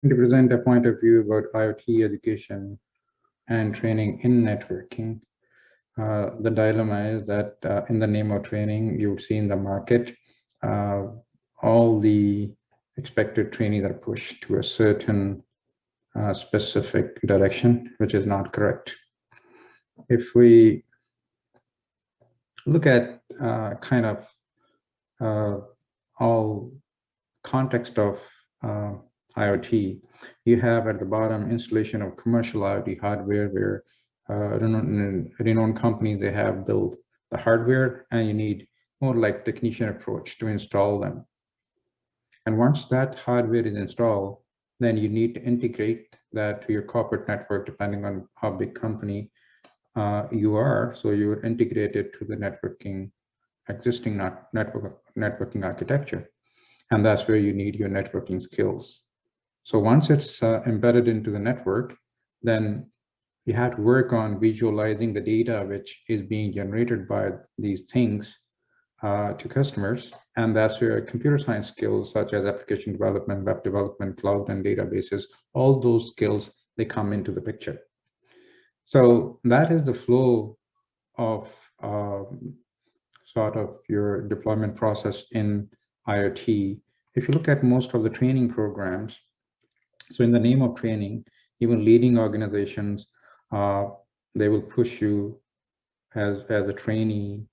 To present a point of view about IoT education and training in networking. The dilemma is that in the name of training, you would see in the market uh, all the expected training that are pushed to a certain specific direction, which is not correct. If we look at kind of all context of IoT, you have at the bottom installation of commercial IoT hardware where renowned companies, they have built the hardware and you need more like technician approach to install them. And once that hardware is installed, then you need to integrate that to your corporate network, depending on how big company you are. So you would integrate it to the existing networking architecture. And that's where you need your networking skills. So once it's embedded into the network, then you have to work on visualizing the data which is being generated by these things to customers. And that's where computer science skills such as application development, web development, cloud and databases, all those skills, they come into the picture. So that is the flow of sort of your deployment process in IoT. If you look at most of the training programs, so in the name of training, even leading organizations, they will push you as a trainee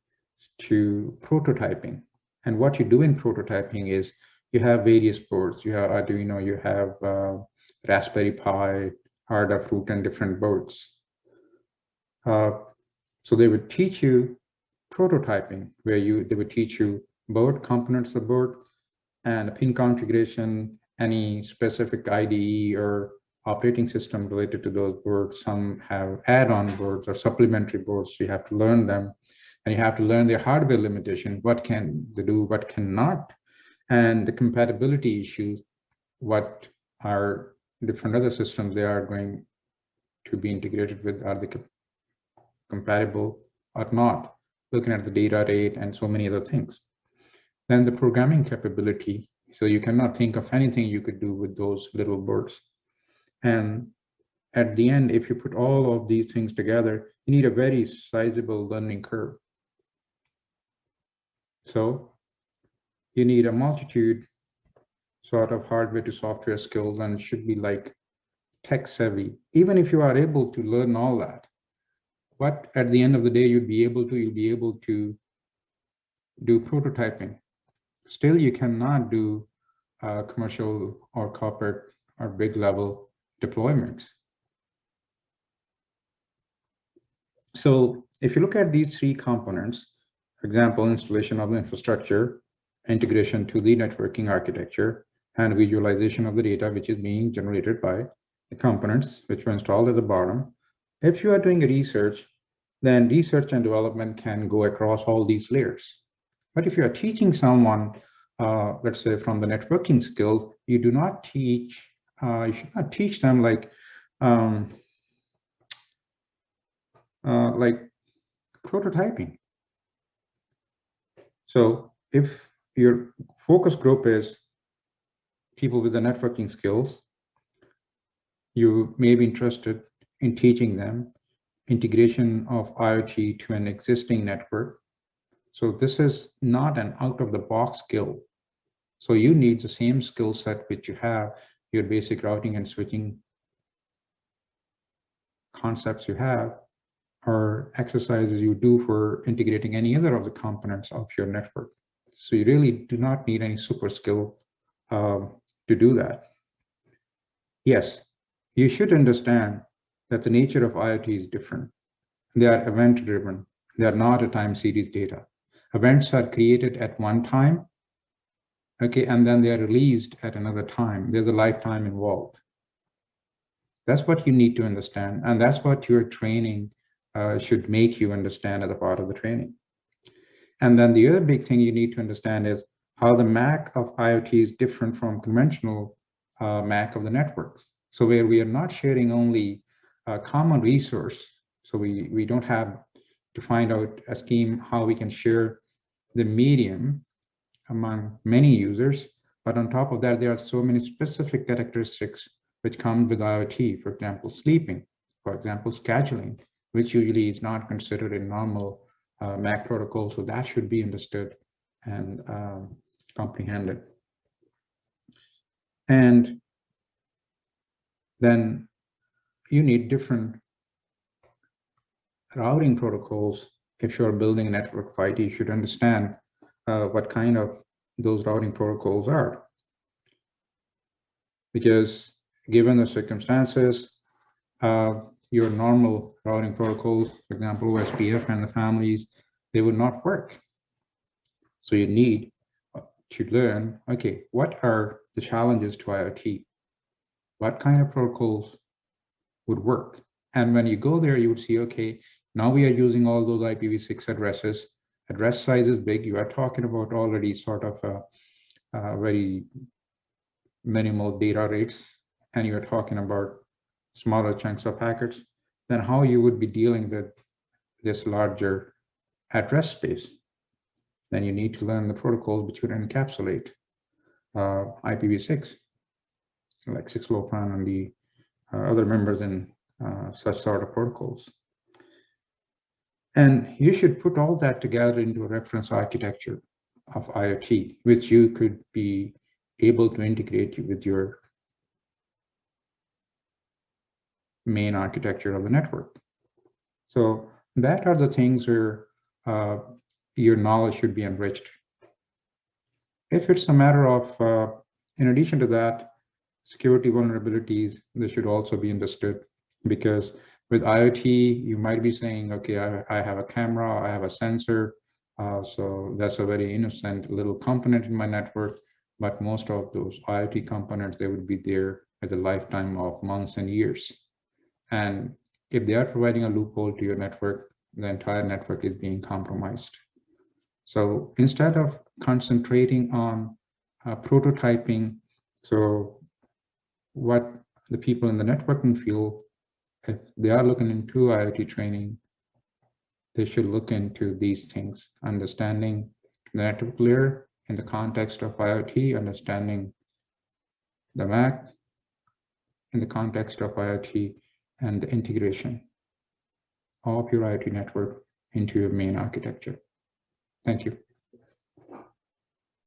to prototyping. And what you do in prototyping is you have various boards. You have Arduino, you have Raspberry Pi, Adafruit, and different boards. So they would teach you prototyping, where they would teach you board components of the board and pin configuration, any specific IDE or operating system related to those boards. Some have add-on boards or supplementary boards, so you have to learn them. And you have to learn their hardware limitation, what can they do, what cannot, and the compatibility issues, what are different other systems they are going to be integrated with, are they compatible or not, looking at the data rate and so many other things. Then the programming capability, so you cannot think of anything you could do with those little boards. And at the end, if you put all of these things together, you need a very sizable learning curve. So you need a multitude sort of hardware to software skills, and should be like tech savvy. Even if you are able to learn all that, but at the end of the day, you'll be able to do prototyping. Still, you cannot do commercial or corporate or big level deployments. So if you look at these three components, for example, installation of the infrastructure, integration to the networking architecture, and visualization of the data which is being generated by the components which were installed at the bottom. If you are doing research, then research and development can go across all these layers. But if you are teaching someone, let's say from the networking skills, you do not teach, you should not teach them like prototyping. So if your focus group is people with the networking skills, you may be interested in teaching them integration of IoT to an existing network. So this is not an out-of-the-box skill. So you need the same skill set which you have, your basic routing and switching concepts you have, or exercises you do for integrating any other of the components of your network. So you really do not need any super skill to do that. Yes, you should understand that the nature of IoT is different. They are event-driven. They are not a time series data. Events are created at one time, okay, and then they are released at another time. There's a lifetime involved. That's what you need to understand, and that's what your training should make you understand as a part of the training. And then the other big thing you need to understand is how the MAC of IoT is different from conventional MAC of the networks. So where we are not sharing only a common resource, so we don't have to find out a scheme how we can share the medium among many users, but on top of that, there are so many specific characteristics which come with IoT, for example, sleeping, for example, scheduling, which usually is not considered in normal MAC protocol. So that should be understood and comprehended. And then you need different routing protocols. If you're building a network for IT, you should understand what kind of those routing protocols are. Because given the circumstances, your normal routing protocols, for example, OSPF and the families, they would not work. So you need to learn, okay, what are the challenges to IoT? What kind of protocols would work? And when you go there, you would see, okay, now we are using all those IPv6 addresses. Address size is big. You are talking about already sort of a very minimal data rates, and you're talking about smaller chunks of packets. Then how you would be dealing with this larger address space? Then you need to learn the protocols which would encapsulate IPv6, like 6LoWPAN and the other members in such sort of protocols. And you should put all that together into a reference architecture of IoT, which you could be able to integrate with your main architecture of the network. So that are the things where your knowledge should be enriched. If it's a matter of, in addition to that, security vulnerabilities, they should also be understood, because with IoT, you might be saying, okay, I have a camera, I have a sensor, so that's a very innocent little component in my network, but most of those IoT components, they would be there with a lifetime of months and years. And if they are providing a loophole to your network, the entire network is being compromised. So instead of concentrating on prototyping, so what the people in the networking field, if they are looking into IoT training, they should look into these things, understanding the network layer in the context of IoT, understanding the MAC in the context of IoT, and the integration of your IoT network into your main architecture. Thank you.